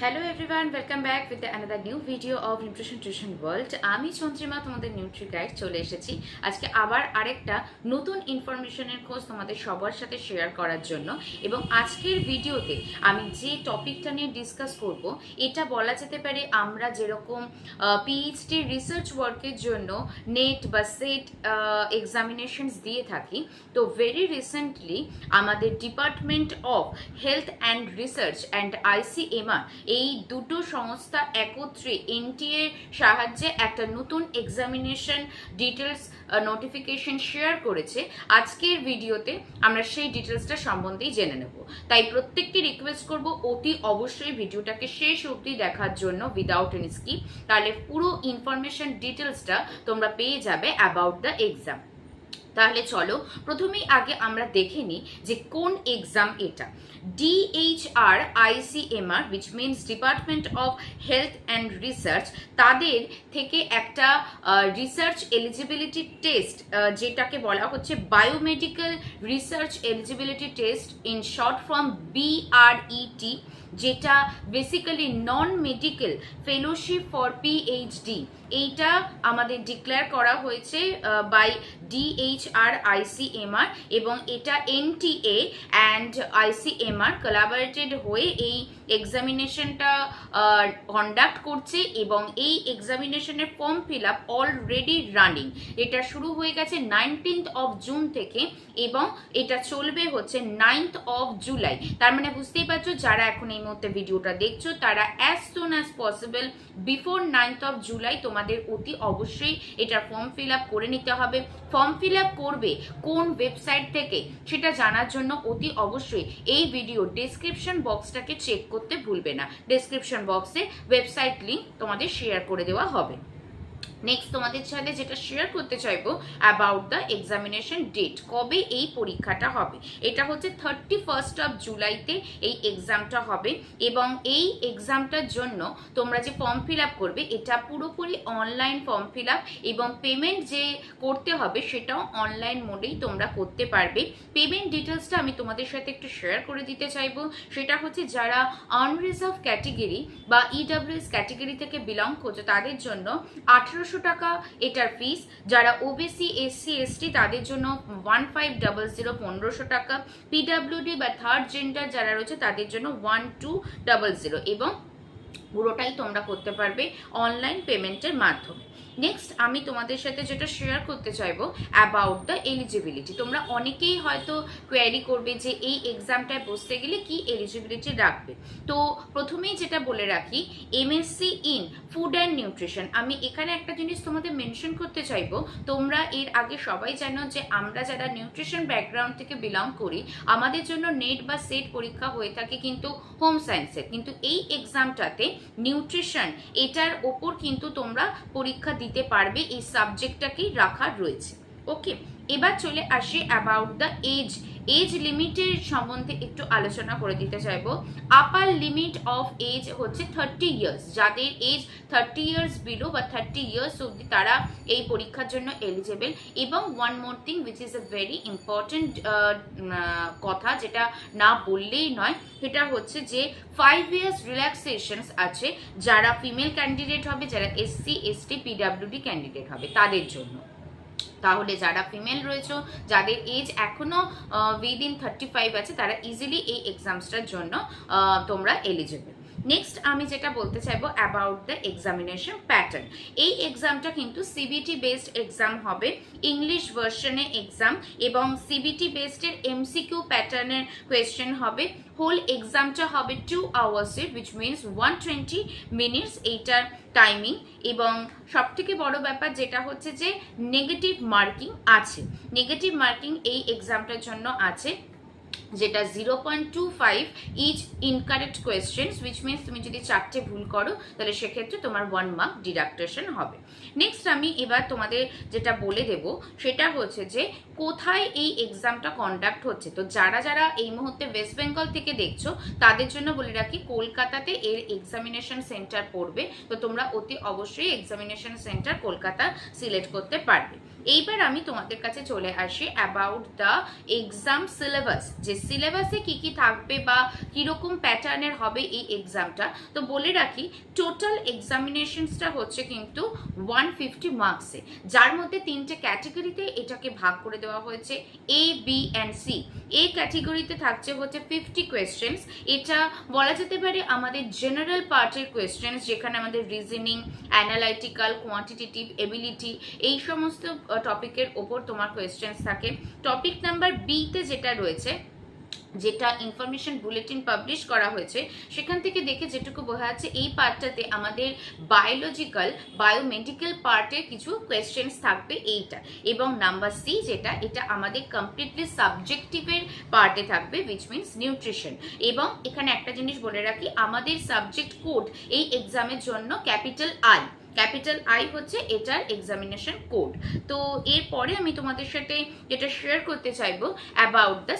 Hello everyone, welcome back with another new video of nutrition tuition world. আমি চন্দ্রিমা তোমাদের Nutri guide চলে এসেছি আজকে আবার আরেকটা নতুন ইনফরমেশনের খোঁজ তোমাদের সবার সাথে শেয়ার করার জন্য। এবং আজকের ভিডিওতে আমি যে টপিকটা নিয়ে ডিসকাস করব, এটা বলা যেতে পারে আমরা যেরকম পিএইচডি রিসার্চ ওয়ার্কের জন্য নেট বা সেট এক্সামিনেশনস দিয়ে থাকি, তো ভেরি রিসেন্টলি আমাদের department of health and research and ICMR এই দুটো সংস্থা একত্রে এনটিএ সাহায্যে একটা নতুন এক্সামিনেশন ডিটেলস নোটিফিকেশন শেয়ার করেছে। আজকের ভিডিওতে আমরা সেই ডিটেলসটা সম্বন্ধেই জেনে নেব। তাই প্রত্যেককে রিকোয়েস্ট করব অতি অবশ্যই ভিডিওটাকে শেষ অবধি দেখার জন্য উইদাউট এনি স্কিপ, তাহলে পুরো ইনফরমেশন ডিটেলসটা তোমরা পেয়ে যাবে অ্যাবাউট দ্য এক্সাম। তাহলে চলো প্রথমেই আগে আমরা দেখে নিই যে কোন এক্সাম এটা। DHR ICMR which means department of health and research, তাদের থেকে একটা রিসার্চ এলিজিবিলিটি টেস্ট, যেটাকে বলা হচ্ছে biomedical research eligibility test, in short form BRET, যেটা basically non medical fellowship for PhD, এইটা আমাদের ডিক্লেয়ার করা হয়েছে বাই ডিএইচআর আইসিএমআর, এবং এটা এনটিএ অ্যান্ড আইসিএমআর কোলাবোরেটেড হয়ে এই এক্সামিনেশনটা কন্ডাক্ট করছে। এবং এই এক্সামিনেশনের form fill up already running, এটা শুরু হয়ে গেছে 19th অফ জুন থেকে এবং এটা চলবে হচ্ছে 9th অফ জুলাই। তার মানে বুঝতেই পারছো যারা এখন এই মুহূর্তে ভিডিওটা দেখছো তারা as soon as possible before 9th of July তোমাদের অতি অবশ্যই এটা ফর্ম ফিল আপ করে নিতে হবে। ফর্ম ফিল আপ করবে কোন ওয়েবসাইট থেকে সেটা জানার জন্য অতি অবশ্যই এই ভিডিও ডেসক্রিপশন বক্সটাকে চেক করতে ভুলবে না। ডেসক্রিপশন বক্সে ওয়েবসাইট লিংক তোমাদের শেয়ার করে দেওয়া হবে। নেক্সট তোমাদের সাথে যেটা শেয়ার করতে চাইবো অ্যাবাউট দ্য এক্সামিনেশন ডেট, কবে এই পরীক্ষাটা হবে। এটা হচ্ছে 31st অফ জুলাইতে এই এক্সামটা হবে। এবং এই এক্সামটার জন্য তোমরা যে ফর্ম ফিল আপ করবে এটা পুরোপুরি অনলাইন ফর্ম ফিল আপ, এবং পেমেন্ট যে করতে হবে সেটাও অনলাইন মোডেই তোমরা করতে পারবে। পেমেন্ট ডিটেলসটা আমি তোমাদের সাথে একটু শেয়ার করে দিতে চাইবো। সেটা হচ্ছে যারা আনরিজার্ভ ক্যাটেগরি বা ইডাব্লিউএস ক্যাটেগরি থেকে বিলং করছে তাদের জন্য 1800 টাকা এটার ফিস। যারা ওবিসি এসসি এসটি তাদের জন্য 1500 1500 টাকা। পিডাব্লিউডি বা থার্ড জেন্ডার যারা রয়েছে তাদের জন্য 1200, এবং পুরোটাই তোমরা করতে পারবে অনলাইন পেমেন্টের মাধ্যমে। নেক্সট আমি তোমাদের সাথে যেটা শেয়ার করতে চাইবো অ্যাবাউট দ্য এলিজিবিলিটি। তোমরা অনেকেই হয়তো কোয়ারি করবে যে এই এক্সামটায় বসতে গেলে কি এলিজিবিলিটি রাখবে। তো প্রথমেই যেটা বলে রাখি, MSc in food and nutrition, আমি এখানে একটা জিনিস তোমাদের মেনশন করতে চাইবো। তোমরা এর আগে সবাই জানো যে আমরা যারা নিউট্রিশন ব্যাকগ্রাউন্ড থেকে বিলং করি আমাদের জন্য নেট বা সেট পরীক্ষা হয়ে থাকে কিন্তু হোম সায়েন্সের, কিন্তু এই এক্সামটাতে নিউট্রিশন এটার ওপর কিন্তু তোমরা পরীক্ষা দিতে পারবে, এই সাবজেক্টটাকেই রাখার রয়েছে। ওকে, এবার চলে আসি অ্যাবাউট দ্য এজ। এজ লিমিটের সম্বন্ধে একটু আলোচনা করে দিতে চাইবো। আপার লিমিট অফ এজ হচ্ছে 30 ইয়ার্স। যাদের এজ 30 ইয়ার্স বিলো বা 30 ইয়ার্স অবধি তারা এই পরীক্ষার জন্য এলিজেবল। এবং one more thing which is a very important কথা, যেটা না বললেই নয়, সেটা হচ্ছে যে 5 ইয়ার্স রিল্যাক্সেশনস আছে যারা ফিমেল ক্যান্ডিডেট হবে, যারা এসসি এসটি পিডাব্লিউডি ক্যান্ডিডেট হবে তাদের জন্য। তাহলে যারা ফিমেল রয়েছে যাদের এজ এখনো উইদিন 35 আছে তারা ইজিলি এই এক্সামসটার জন্য তোমরা এলিজিবল। নেক্সট আমি যেটা বলতে চাইবো অ্যাবাউট দ্য এক্সামিনেশন প্যাটার্ন। এই এক্সামটা কিন্তু সিবিটি বেসড এক্সাম হবে, ইংলিশ ভার্সনে এক্সাম, এবং সিবিটি বেসডের এমসিকিউ প্যাটার্নের কোয়েশ্চেন হবে। হোল এক্সামটা হবে 2 আওয়ার্সের, উইচ মিনস 120 মিনিটস এইটার টাইমিং। এবং সব থেকে বড় ব্যাপার যেটা হচ্ছে যে নেগেটিভ মার্কিং আছে। নেগেটিভ মার্কিং এই এক্সামটার জন্য আছে, যেটা 0.25 each incorrect questions, which means তুমি যদি 4টে ভুল করো তাহলে সেক্ষেত্রে তোমার 1 মার্ক ডিডাকটেশন হবে। নেক্সট আমি এবার তোমাদের যেটা বলে দেব সেটা হচ্ছে যে কোথায় এই এক্সামটা কন্ডাক্ট হচ্ছে। তো যারা যারা এই মুহূর্তে ওয়েস্ট বেঙ্গল থেকে দেখছো তাদের জন্য বলে রাখি কলকাতাতে এর এক্সামিনেশন সেন্টার পড়বে। তো তোমরা অতি অবশ্যই এক্সামিনেশন সেন্টার কলকাতা সিলেক্ট করতে পারবে। এইবার আমি তোমাদের কাছে চলে আসি অ্যাবাউট দ্য এক্সাম সিলেবাস, যে সিলেবাসে কি কি থাকবে বা কিরকম প্যাটার্নের হবে এই এক্সামটা। তো বলে রাখি, টোটাল এক্সামিনেশনসটা হচ্ছে কিন্তু 150 মার্কসে, যার মধ্যে 3টে ক্যাটাগরিতে এটাকে ভাগ করে দেওয়া হয়েছে, এ বি অ্যান্ড সি। এই ক্যাটাগরিতে থাকছে হচ্ছে 50 কোয়েশ্চেন্স। এটা বলা যেতে পারে আমাদের জেনারেল পার্টের কোয়েশ্চেন্স, যেখানে আমাদের রিজনিং, অ্যানালাইটিক্যাল, কোয়ান্টিটেটিভ, এবিলিটি, এই সমস্ত টপিকের ওপর তোমার কোয়েশ্চেন্স থাকে। টপিক নাম্বার বিতে যেটা রয়েছে, যেটা ইনফরমেশন বুলেটিন পাবলিশ করা হয়েছে, সেখান থেকে দেখে যেটুকু বোঝা যাচ্ছে এই পার্টটাতে আমাদের বায়োলজিক্যাল, বায়োমেডিক্যাল পার্টের কিছু কোয়েশ্চেন্স থাকবে এইটা। এবং নাম্বার সি যেটা, এটা আমাদের কমপ্লিটলি সাবজেক্টিভের পার্টে থাকবে, উইচ মিনস নিউট্রিশন। এবং এখানে একটা জিনিস বলে রাখি, আমাদের সাবজেক্ট কোড এই এক্সামের জন্য ক্যাপিটাল আই হচ্ছে এটার এক্সামিনেশন কোড। তো এরপরে আমি তোমাদের সাথে যেটা শেয়ার করতে চাইবো অ্যাবাউট দ্য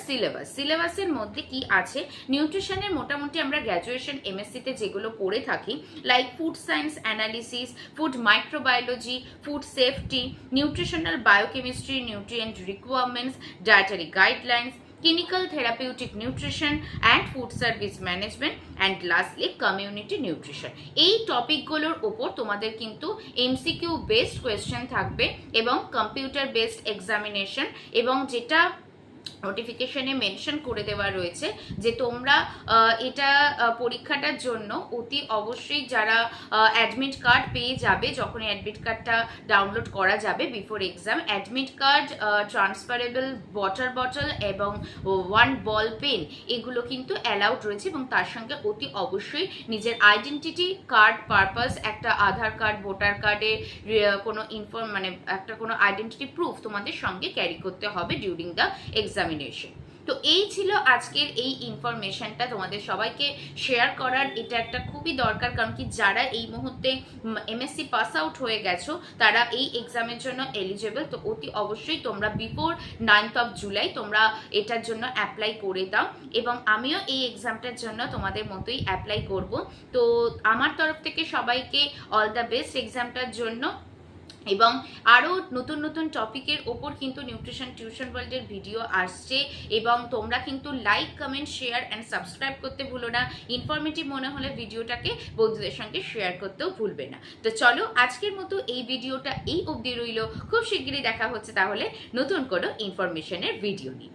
সিলেবাসের মধ্যে কি আছে। নিউট্রিশনের মোটামুটি আমরা গ্র্যাজুয়েশন এমএসসিতে যেগুলো পড়ে থাকি, like food science analysis, food microbiology, food safety, nutritional biochemistry, nutrient requirements, dietary guidelines, clinical therapeutic nutrition and food service management, and lastly community nutrition। এই টপিকগুলোর ওপর তোমাদের কিন্তু এমসিকিউ বেসড কোয়েশ্চেন থাকবে এবং কম্পিউটার বেসড এক্সামিনেশন। এবং যেটা নোটিফিকেশনে mention করে দেওয়া রয়েছে যে তোমরা এটা পরীক্ষাটার জন্য অতি অবশ্যই যারা অ্যাডমিট কার্ড পেয়ে যাবে, যখন অ্যাডমিট কার্ডটা ডাউনলোড করা যাবে before exam, admit card, transferable water bottle এবং 1 বল পেন, এগুলো কিন্তু অ্যালাউড রয়েছে। এবং তার সঙ্গে অতি অবশ্যই নিজের আইডেন্টিটি কার্ড পারপাস, একটা আধার কার্ড, ভোটার কার্ডে কোনো মানে একটা কোনো আইডেন্টিটি প্রুফ তোমাদের সঙ্গে ক্যারি করতে হবে ডিউরিং দ্য এক্সামিনেশন। তো এই ছিল আজকের এই ইনফরমেশনটা তোমাদের সবাইকে শেয়ার করার। এটা একটা খুবই দরকার, কারণ কি যারা এই মুহূর্তে এমএসসি পাস আউট হয়ে গেছো তারা এই এক্সামের জন্য এলিজেবল। তো অতি অবশ্যই তোমরা বিফোর 9th of July তোমরা এটার জন্য অ্যাপ্লাই করে দাও। এবং আমিও এই এক্সামটার জন্য তোমাদের মতোই অ্যাপ্লাই করব। তো আমার তরফ থেকে সবাইকে অল দ্য বেস্ট এক্সামটার জন্য। এবং আরও নতুন নতুন টপিকের ওপর কিন্তু নিউট্রিশন টিউশন ওয়ার্ল্ডের ভিডিও আসছে। এবং তোমরা কিন্তু like, comment, share and subscribe করতে ভুলো না। ইনফরমেটিভ মনে হলে ভিডিওটাকে বন্ধুদের সঙ্গে শেয়ার করতেও ভুলবে না। তো চলো আজকের মতো এই ভিডিওটা এই অবধি রইল। খুব শিগগিরই দেখা হচ্ছে তাহলে নতুন কোনো ইনফরমেশনের ভিডিও নিয়ে।